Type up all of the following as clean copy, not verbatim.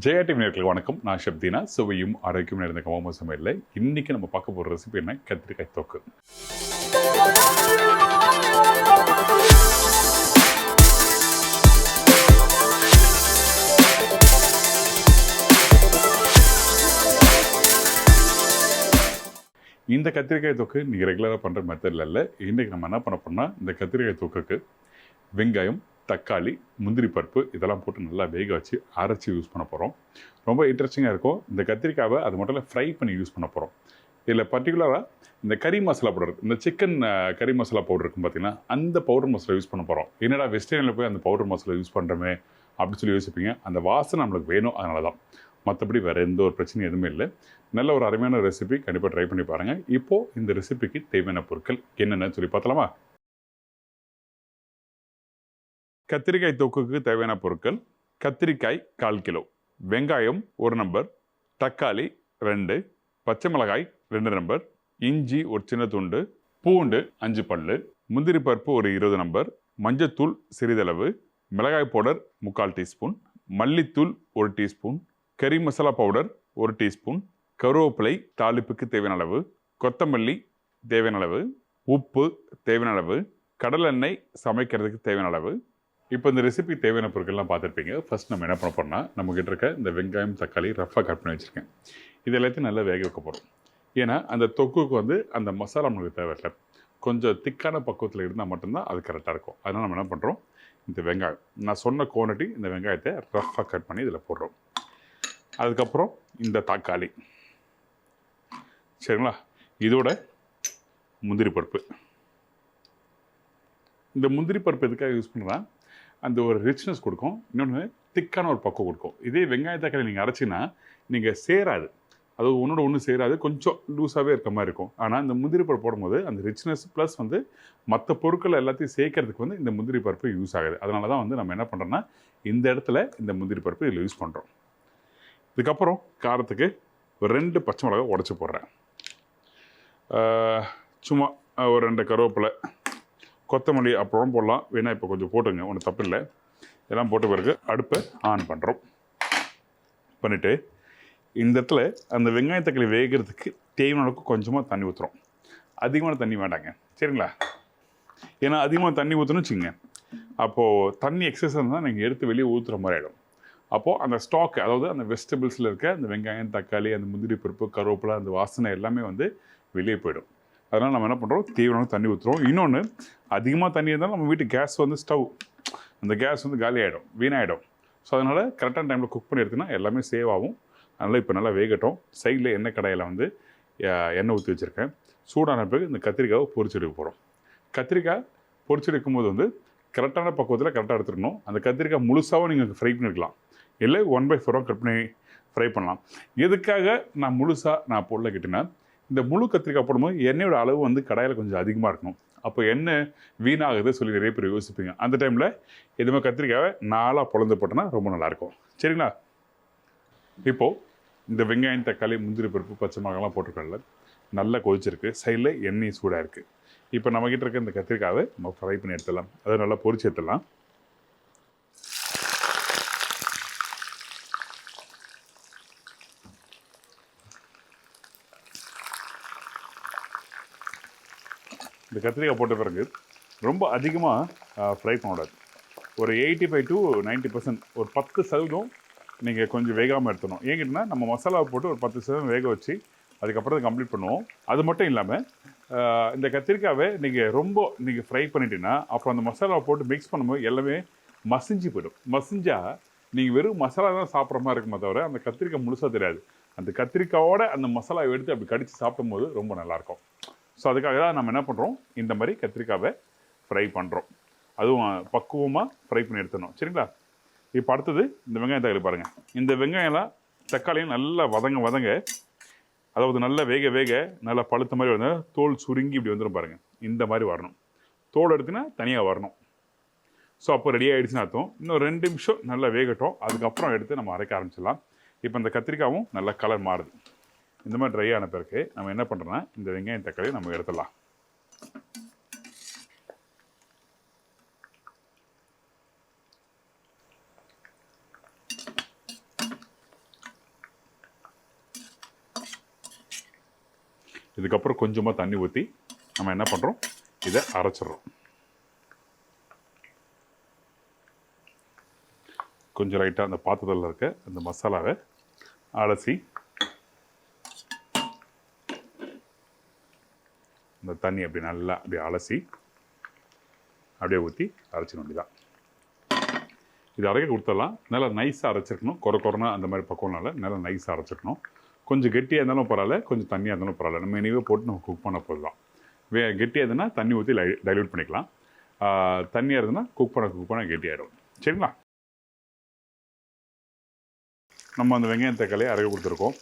Jaya TV நேயர்களுக்கு வணக்கம். நான் ஷப்தீனா. சுவையும் ஆரோக்கியம் நிறைந்த கவாம சமையலில் இன்னைக்கு நம்ம பார்க்க போகிற ரெசிபி என்ன? கத்திரிக்காய் தொக்கு. இந்த கத்திரிக்காய் தொக்கு நீங்கள் ரெகுலராக பண்ணுற மெத்தடில் இல்லை. இன்றைக்கி நம்ம என்ன பண்ண போனால் இந்த கத்திரிக்காய் தொக்குக்கு வெங்காயம், தக்காளி, முந்திரி பருப்பு இதெல்லாம் போட்டு நல்லா வேக வச்சு அரைச்சி யூஸ் பண்ண போகிறோம். ரொம்ப இன்ட்ரெஸ்டிங்காக இருக்கும். இந்த கத்திரிக்காவை அது மட்டும் இல்லை, ஃப்ரை பண்ணி யூஸ் பண்ண போகிறோம். இதில் பர்டிகுலராக இந்த கறி மசாலா பவுடர், இந்த சிக்கன் கறி மசாலா பவுடர் இருக்கும் பார்த்தீங்கன்னா, அந்த பவுடர் மசாலா யூஸ் பண்ண போகிறோம். என்னடா வெஸ்டர்னில் போய் அந்த பவுடர் மசாலா யூஸ் பண்ணுறோமே அப்படின்னு சொல்லி யோசிப்பீங்க. அந்த வாசனை நம்மளுக்கு வேணும், அதனால தான். மற்றபடி வேறு எந்த ஒரு பிரச்சனையும் எதுவுமே இல்லை. நல்ல ஒரு அருமையான ரெசிபி, கண்டிப்பாக ட்ரை பண்ணி பாருங்கள். இப்போது இந்த ரெசிபிக்கு தேவையான பொருட்கள் என்னென்னு சொல்லி பார்த்தலாமா? கத்திரிக்காய் தொக்குக்கு தேவையான பொருட்கள்: கத்திரிக்காய் 1/4 கிலோ, வெங்காயம் 1 நம்பர், தக்காளி 2, பச்சை மிளகாய் 2 நம்பர், இஞ்சி ஒரு சின்ன துண்டு, பூண்டு 5 பல்லு, முந்திரி பருப்பு ஒரு 20 நம்பர், மஞ்சத்தூள் சிறிதளவு, மிளகாய் பவுடர் 3/4 டீஸ்பூன், மல்லித்தூள் 1 டீஸ்பூன், கறி மசாலா பவுடர் 1 டீஸ்பூன், கருவேப்பிலை தாளிப்புக்கு தேவையான அளவு, கொத்தமல்லி தேவையான அளவு, உப்பு தேவையான அளவு, கடலெண்ணெய் சமைக்கிறதுக்கு தேவையான அளவு. இப்போ இந்த ரெசிபி தேவையான பொருட்கள்லாம் பார்த்துருப்பீங்க. ஃபர்ஸ்ட் நம்ம என்ன பண்ண போறோம்னா, நம்மக்கிட்ட இருக்க இந்த வெங்காயம், தக்காளி ரஃபாக கட் பண்ணி வச்சுருக்கேன். இது எல்லாத்தையும் நல்லா வேக வைக்க போகிறோம். ஏன்னா அந்த தொக்குக்கு அந்த மசாலா நம்மளுக்கு தேவையில்லை. கொஞ்சம் திக்கான பக்குவத்தில் இருந்தால் மட்டும்தான் அது கரெக்டாக இருக்கும். அதனால் நம்ம என்ன பண்ணுறோம், இந்த வெங்காயம் நான் சொன்ன குவான்டிட்டி, இந்த வெங்காயத்தை ரஃபாக கட் பண்ணி இதில் போடுறோம். அதுக்கப்புறம் இந்த தக்காளி, சரிங்களா? இதோட முந்திரி பருப்பு. இந்த முந்திரி பருப்பு எதுக்காக யூஸ் பண்ணுறேன், அந்த ஒரு ரிச்னஸ் கொடுக்கும், இன்னொன்று திக்கான ஒரு பக்குவம் கொடுக்கும். இதே வெங்காய தக்காளி நீங்கள் அரைச்சின்னா நீங்கள் சேராது, அது ஒன்றோட ஒன்று சேராது, கொஞ்சம் லூஸாகவே இருக்க மாதிரி இருக்கும். ஆனால் இந்த முந்திரி பருப்பு போடும்போது அந்த ரிச்னஸ் ப்ளஸ் மற்ற பொருட்கள் எல்லாத்தையும் சேர்க்கறதுக்கு இந்த முந்திரி பருப்பு யூஸ் ஆகுது. அதனால தான் நம்ம என்ன பண்ணுறோன்னா, இந்த இடத்துல இந்த முந்திரி பருப்பு இதில் யூஸ் பண்ணுறோம். இதுக்கப்புறம் காரத்துக்கு ஒரு 2 பச்சை மிளகாய் உடச்சி போடுறேன். சும்மா ஒரு 2 கருவேப்பிலை, கொத்தமல்லி அப்புறம் போடலாம், வேணா இப்போ கொஞ்சம் போட்டுங்க, ஒன்றும் தப்பு இல்லை. இதெல்லாம் போட்ட பிறகு அடுப்பை ஆன் பண்ணுறோம். பண்ணிவிட்டு இந்த இடத்துல அந்த வெங்காய தக்காளி வேகிறதுக்கு தேவையான அளவுக்கு கொஞ்சமாக தண்ணி ஊற்றுறோம். அதிகமான தண்ணி வேண்டாங்க, சரிங்களா? ஏன்னா அதிகமாக தண்ணி ஊற்றணும்னு வச்சுங்க, அப்போது தண்ணி எக்ஸஸ் இருந்தால் நீங்கள் எடுத்து வெளியே ஊற்றுற மாதிரி ஆகிடும். அப்போது அந்த ஸ்டாக், அதாவது அந்த வெஜிடபிள்ஸில் இருக்க அந்த வெங்காயம், தக்காளி, அந்த முந்திரி பருப்பு, கருவேப்பிலை, அந்த வாசனை எல்லாமே வெளியே போயிடும். அதனால் நம்ம என்ன பண்ணுறோம், தேவையான தண்ணி ஊற்றுறோம். இன்னொன்று, அதிகமாக தண்ணி இருந்தாலும் நம்ம வீட்டு கேஸ் ஸ்டவ், அந்த கேஸ் காலி ஆகிடும், வீணாகிடும். ஸோ அதனால் கரெக்டான டைமில் குக் பண்ணி எடுத்துனா எல்லாமே சேவ் ஆகும். அதனால் இப்போ நல்லா வேகட்டும். சைடில் எண்ணெய் கடாயில் எண்ணெய் ஊற்றி வச்சுருக்கேன். சூடான பிறகு இந்த கத்திரிக்காவை பொரிச்சு எடுக்க போகிறோம். கத்திரிக்காய் பொரிச்சு எடுக்கும்போது கரெக்டான பக்குவத்தில் கரெக்டாக எடுத்துக்கணும். அந்த கத்திரிக்காய் முழுசாகவும் நீங்கள் ஃப்ரை பண்ணிருக்கலாம், இல்லை 1/4 கட் பண்ணி ஃப்ரை பண்ணலாம். எதுக்காக நான் முழுசாக போடல கேட்டிங்கன்னா, இந்த முழு கத்திரிக்காய் போடும்போது எண்ணெயோட அளவு கடாயில் கொஞ்சம் அதிகமாக இருக்கணும். அப்போ எண்ணெய் வீணாகுது சொல்லி நிறைய பேர் யோசிப்பீங்க. அந்த டைமில் எதுவுமே கத்திரிக்காவை 4 பொழந்து போட்டோன்னா ரொம்ப நல்லாயிருக்கும், சரிங்களா? இப்போது இந்த வெங்காயம், தக்காளி, முந்திரி பருப்பு, பச்சை மிளகாலாம் போட்டிருக்கோம்ல, நல்லா கொதிச்சிருக்கு. சைடில் எண்ணெய் சூடாக இருக்குது. இப்போ நம்மக்கிட்ட இருக்க இந்த கத்திரிக்காவை நம்ம ஃப்ரை பண்ணி எடுத்துடலாம். அதை நல்லா பொரிச்சு எடுத்துடலாம். இந்த கத்திரிக்காய் போட்ட பிறகு ரொம்ப அதிகமாக ஃப்ரை பண்ணக்கூடாது. ஒரு 85 to 90%, ஒரு 10% நீங்கள் கொஞ்சம் வேகாமல் எடுத்துடணும். ஏங்கிட்டனா நம்ம மசாலாவை போட்டு ஒரு 10% வேக வச்சு அதுக்கப்புறம் கம்ப்ளீட் பண்ணுவோம். அது மட்டும் இல்லாமல் இந்த கத்திரிக்காவை நீங்கள் ஃப்ரை பண்ணிட்டீங்கன்னா அப்புறம் அந்த மசாலாவை போட்டு மிக்ஸ் பண்ணும்போது எல்லாமே மசிஞ்சு போயிடும். மசிஞ்சால் நீங்கள் வெறும் மசாலா தான் சாப்பிட்ற மாதிரி இருக்குமே தவிர அந்த கத்திரிக்காய் முழுசாக தெரியாது. அந்த கத்திரிக்காயோட அந்த மசாலாவை எடுத்து அப்படி கடித்து சாப்பிடும்போது ரொம்ப நல்லாயிருக்கும். ஸோ அதுக்காக தான் நம்ம என்ன பண்ணுறோம், இந்த மாதிரி கத்திரிக்காவை ஃப்ரை பண்ணுறோம். அதுவும் பக்குவமாக ஃப்ரை பண்ணி எடுத்துடணும், சரிங்களா? இப்போ அடுத்தது இந்த வெங்காயம் தக்காளி பாருங்கள். இந்த வெங்காயம்லாம் தக்காளியும் நல்லா வதங்க, அதாவது நல்லா வேக நல்லா பழுத்த மாதிரி வந்து தோல் சுருங்கி இப்படி வந்துடும் பாருங்கள். இந்த மாதிரி வரணும். தோல் எடுத்துனா தனியாக வரணும். ஸோ அப்போ ரெடி ஆகிடுச்சுன்னு அர்த்தம். இன்னும் 2 நிமிஷம் நல்லா வேகட்டும். அதுக்கப்புறம் எடுத்து நம்ம அரைக்க ஆரம்பிச்சிடலாம். இப்போ இந்த கத்திரிக்காயும் நல்லா கலர் மாறுது. இந்த மாதிரி ட்ரை ஆன பிறகு நம்ம என்ன பண்ணுறோன்னா, இந்த வெங்காயம் தக்காளி நம்ம எடுத்துடலாம். இதுக்கப்புறம் கொஞ்சமாக தண்ணி ஊற்றி நம்ம என்ன பண்ணுறோம், இதை அரைச்சிட்றோம். கொஞ்சம் லைட்டாக அந்த பாத்திரத்தில் இருக்க அந்த மசாலாவை அலசி இந்த தண்ணி அப்படி நல்லா அப்படியே அலசி அப்படியே ஊற்றி அரைச்சிட வேண்டியதான். இது அரைக்க கொடுத்துடலாம். நல்லா நைஸாக அரைச்சிருக்கணும். கொரனா அந்த மாதிரி பக்குவம்னால நல்லா நைஸாக அரைச்சிருக்கணும். கொஞ்சம் கெட்டியாக இருந்தாலும் பரவாயில்ல, கொஞ்சம் தண்ணியாக இருந்தாலும் பரவாயில்ல. நம்ம இனிவே போட்டு நம்ம குக் பண்ண போதுதான். கெட்டியாக இருந்ததுன்னா தண்ணி ஊற்றி டைல்யூட் பண்ணிக்கலாம். தண்ணியாக இருந்ததுன்னா குக் பண்ண கெட்டியாகிடும். சரிங்களா? நம்ம அந்த வெங்காயம் தக்காளியை அரைக்க கொடுத்துருக்கோம்.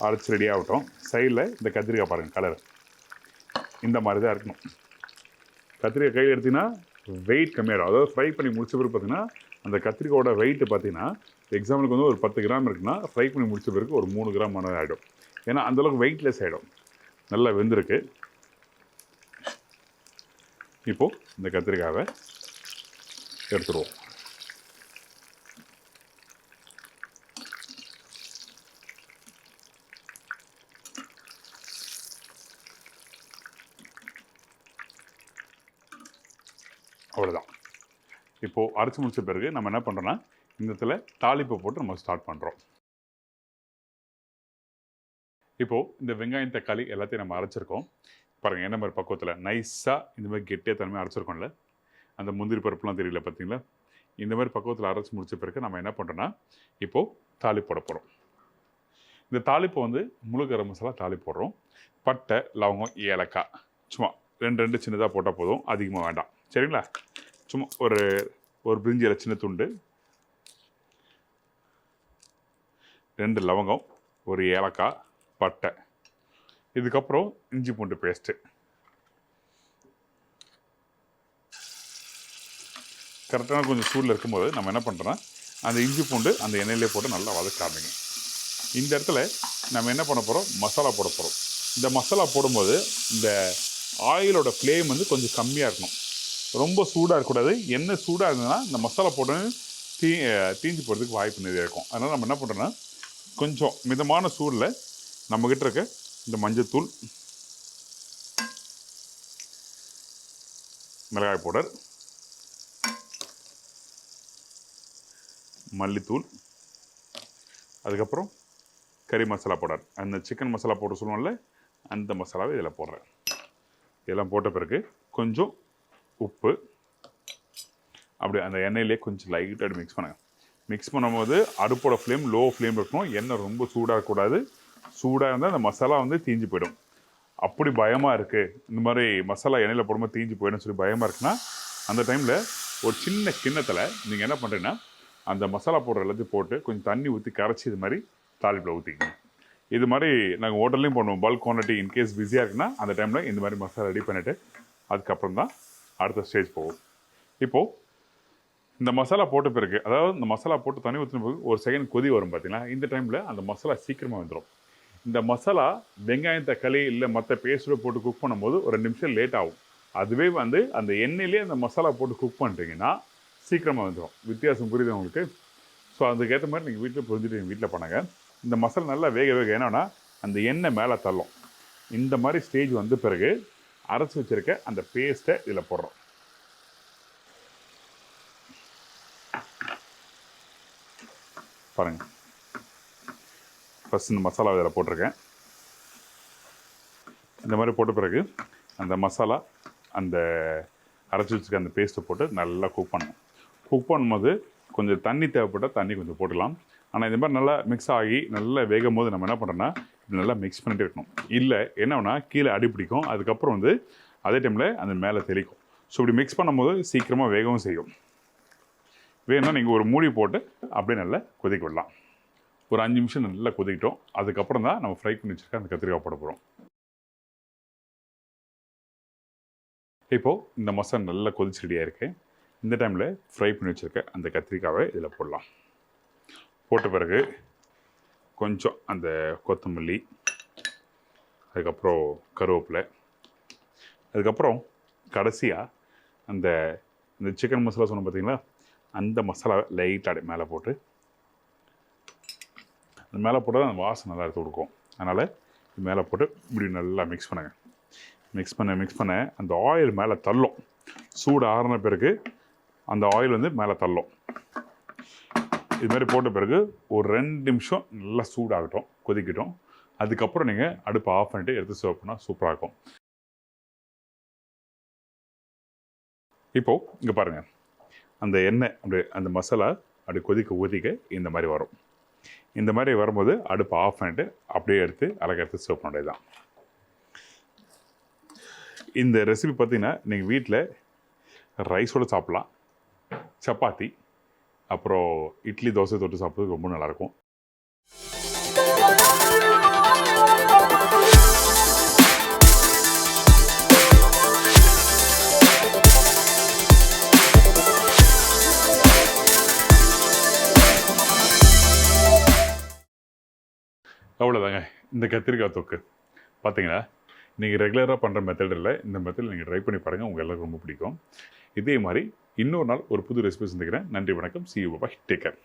அரைச்சி ரெடி ஆகட்டும். சைடில் இந்த கத்திரிக்காய் பாருங்கள், கலர் இந்த மாதிரி தான் இருக்கணும். கத்திரிக்காய் கையில் எடுத்திங்கன்னா வெயிட் கம்மியாகிடும். அதாவது ஃப்ரை பண்ணி முடிச்ச பிறகு பார்த்தீங்கன்னா அந்த கத்திரிக்காயோட வெயிட்டு பார்த்தீங்கன்னா எக்ஸாம்பிளுக்கு வந்து ஒரு 10 கிராம் இருக்குன்னா ஃப்ரை பண்ணி முடிச்ச பிறகு ஒரு 3 கிராம் ஆனது ஆகிடும். ஏன்னா அந்தளவுக்கு வெயிட்லெஸ் ஆகிடும். நல்லா வெந்திருக்கு. இப்போது இந்த கத்திரிக்காவை எடுத்துடுவோம். அவ்வளோதான். இப்போது அரைச்சி முடிச்ச பிறகு நம்ம என்ன பண்ணுறோன்னா இந்த இடத்துல தாளிப்பை போட்டு நம்ம ஸ்டார்ட் பண்ணுறோம். இப்போது இந்த வெங்காயம் தக்காளி எல்லாத்தையும் நம்ம அரைச்சிருக்கோம். பாருங்கள் என்ன மாதிரி பக்குவத்தில் நைஸாக இந்த மாதிரி கெட்டியாக தன்மையாக அரைச்சிருக்கோம்ல. அந்த முந்திரி பருப்புலாம் தெரியல பார்த்தீங்களா? இந்த மாதிரி பக்குவத்தில் அரைச்சி முடிச்ச பிறகு நம்ம என்ன பண்ணுறோன்னா இப்போது தாளிப்பு போட போகிறோம். இந்த தாளிப்பை வந்து முழு கரம் மசாலா தாளிப்பு போடுறோம். பட்டை, லவங்கம், ஏலக்காய் சும்மா 2 சின்னதாக போட்டால் போதும், அதிகமாக வேண்டாம். சரிங்களா? சும்மா ஒரு பிரிஞ்சி இலை சின்ன துண்டு, 2 லவங்கம், ஒரு ஏலக்காய், பட்டை, இதுக்கப்புறம் இஞ்சி பூண்டு பேஸ்ட்டு. கரெக்டான கொஞ்சம் சூடில் இருக்கும்போது நம்ம என்ன பண்ணுறோன்னா அந்த இஞ்சி பூண்டு அந்த எண்ணெயிலே போட்டு நல்லா வதக்காமிங்க. இந்த இடத்துல நம்ம என்ன பண்ண போகிறோம், மசாலா போட போகிறோம். இந்த மசாலா போடும்போது இந்த ஆயிலோட ஃப்ளேம் வந்து கொஞ்சம் கம்மியாக இருக்கணும். ரொம்ப சூடாக இருக்கக்கூடாது. எண்ணெய் சூடாக இருந்ததுன்னா இந்த மசாலா போட்டோன்னு தீஞ்சு போகிறதுக்கு வாய்ப்பு நிறைய இருக்கும். அதனால் நம்ம என்ன பண்ணுறோன்னா கொஞ்சம் மிதமான சூடில் நம்மக்கிட்ட இருக்க இந்த மஞ்சத்தூள், மிளகாய் பவுடர், மல்லித்தூள், அதுக்கப்புறம் கறி மசாலா பவுடர், அந்த சிக்கன் மசாலா பவுடர் சொல்லுவோம்ல அந்த மசாலாவை இதில் போடுறேன். இதெல்லாம் போட்ட பிறகு கொஞ்சம் உப்பு அப்படி அந்த எண்ணெயிலே கொஞ்சம் லைட்டாக மிக்ஸ் பண்ணுங்கள். மிக்ஸ் பண்ணும்போது அடுப்போட ஃப்ளேம் லோ ஃப்ளேம் இருக்கணும். எண்ணெய் ரொம்ப சூடாக இருக்கக்கூடாது. சூடாக இருந்தால் அந்த மசாலா வந்து தீஞ்சு போயிடும். அப்படி பயமாக இருக்குது, இந்த மாதிரி மசாலா எண்ணெயில் போடும்போது தீஞ்சு போயிடும்னு சொல்லி பயமாக இருக்குன்னா அந்த டைமில் ஒரு சின்ன கிண்ணத்தில் நீங்கள் என்ன பண்ணுறீங்கன்னா அந்த மசாலா பவுடர் எல்லாத்தையும் போட்டு கொஞ்சம் தண்ணி ஊற்றி கரைச்சி இது மாதிரி தாளிப்பில் ஊற்றிக்கணும். இது மாதிரி நாங்கள் ஹோட்டல்லையும் பண்ணுவோம். பல்க் குவான்டிட்டி இன்கேஸ் பிஸியாக இருக்குன்னா அந்த டைமில் இந்த மாதிரி மசாலா ரெடி பண்ணிவிட்டு அதுக்கப்புறம் தான் அடுத்த ஸ்டேஜ் போகும். இப்போது இந்த மசாலா போட்ட பிறகு, அதாவது இந்த மசாலா போட்டு தண்ணி ஊற்றின பிறகு ஒரு செகண்ட் கொதி வரும் பார்த்தீங்களா? இந்த டைமில் அந்த மசாலா சீக்கிரமாக வந்துடும். இந்த மசாலா வெங்காயம் தக்காளி இல்லை மற்ற பேஸ்ட்டோட போட்டு குக் பண்ணும்போது ஒரு 2 நிமிஷம் லேட் ஆகும். அதுவே வந்து அந்த எண்ணெயிலே அந்த மசாலா போட்டு குக் பண்ணுறீங்கன்னா சீக்கிரமாக வந்துடும். வித்தியாசம் புரியுது உங்களுக்கு? ஸோ அதுக்கேற்ற மாதிரி நீங்கள் வீட்டில் புரிஞ்சுட்டு வீட்டில் பண்ணுங்கள். இந்த மசாலா நல்லா வேக என்னன்னா அந்த எண்ணெய் மேலே தள்ளும். இந்த மாதிரி ஸ்டேஜ் வந்த பிறகு அரைச்சி வச்சுருக்க அந்த பேஸ்ட்டை இதில் போடுறோம். பாருங்கள், ஃபஸ்ட் இந்த மசாலா இதில் போட்டிருக்கேன். இந்த மாதிரி போட்ட பிறகு அந்த மசாலா அந்த அரைச்சி வச்சுருக்க அந்த பேஸ்ட்டை போட்டு நல்லா குக் பண்ணணும். குக் பண்ணும்போது கொஞ்சம் தண்ணி தேவைப்பட்டால் தண்ணி கொஞ்சம் போட்டுக்கலாம். ஆனால் இந்த மாதிரி நல்லா மிக்ஸ் ஆகி நல்லா வேகும் போது நம்ம என்ன பண்ணுறோன்னா நல்லா மிக்ஸ் பண்ணிகிட்டே இருக்கணும். இல்லை என்னன்னா கீழே அடி பிடிக்கும். அதுக்கப்புறம் வந்து அதே டைமில் அந்த மேலே தெளிக்கும். ஸோ இப்படி மிக்ஸ் பண்ணும்போது சீக்கிரமாக வேகவும் செய்யும். வேணும்னா நீங்கள் ஒரு மூடி போட்டு அப்படியே நல்லா கொதிக்க விடலாம். ஒரு 5 நிமிஷம் நல்லா கொதிக்கிட்டோம். அதுக்கப்புறம் தான் நம்ம ஃப்ரை பண்ணி வச்சுருக்க அந்த கத்திரிக்காய் போட போகிறோம். இப்போது இந்த மசாலா நல்லா கொதிச்சு ரெடியாக இருக்கு. இந்த டைமில் ஃப்ரை பண்ணி வச்சுருக்க அந்த கத்திரிக்காவை இதில் போடலாம். போட்ட பிறகு கொஞ்சம் அந்த கொத்தமல்லி, அதுக்கப்புறம் கருவேப்பிலை, அதுக்கப்புறம் கடைசியாக அந்த சிக்கன் மசாலா சொன்னோம் பார்த்தீங்களா, அந்த மசாலாவை லைட்டாக மேலே போட்டு அந்த மேலே போட்டால் அந்த வாசனை நல்லா எடுத்து கொடுக்கும். அதனால் மேலே போட்டு இப்படி நல்லா மிக்ஸ் பண்ணுங்கள். மிக்ஸ் பண்ண அந்த ஆயில் மேலே தள்ளும். சூடு ஆறின பிறகு அந்த ஆயில் வந்து மேலே தள்ளும். இது மாதிரி போட்ட பிறகு ஒரு 2 நிமிஷம் நல்லா சூடாகட்டும், கொதிக்கட்டும். அதுக்கப்புறம் நீங்கள் அடுப்பை ஆஃப் பண்ணிட்டு எடுத்து சர்வ் பண்ணால் சூப்பராக இருக்கும். இப்போது இங்கே பாருங்கள், அந்த எண்ணெய் அப்படியே அந்த மசாலா அப்படி கொதிக்க இந்த மாதிரி வரும். இந்த மாதிரி வரும்போது அடுப்பை ஆஃப் பண்ணிட்டு அப்படியே எடுத்து அழகாக எடுத்து சர்வ் பண்ணுறது தான். இந்த ரெசிபி பார்த்தீங்கன்னா நீங்கள் வீட்டில் ரைஸோடு சாப்பிட்லாம், சப்பாத்தி, அப்புறம் இட்லி, தோசை தொட்டு சாப்பிட்றது ரொம்ப நல்லாயிருக்கும். அவ்வளோதாங்க இந்த கத்திரிக்காய் தொக்கு. பார்த்தீங்களா, நீங்கள் ரெகுலராக பண்ணுற மெத்தட் இல்லை, இந்த மெத்தட் நீங்கள் ட்ரை பண்ணி பாருங்கள், உங்கள் எல்லாருக்கும் ரொம்ப பிடிக்கும். இதே மாதிரி இன்னொரு நாள் ஒரு புது ரெசிபி சந்திக்கிறேன். நன்றி, வணக்கம். See you, bye, take care.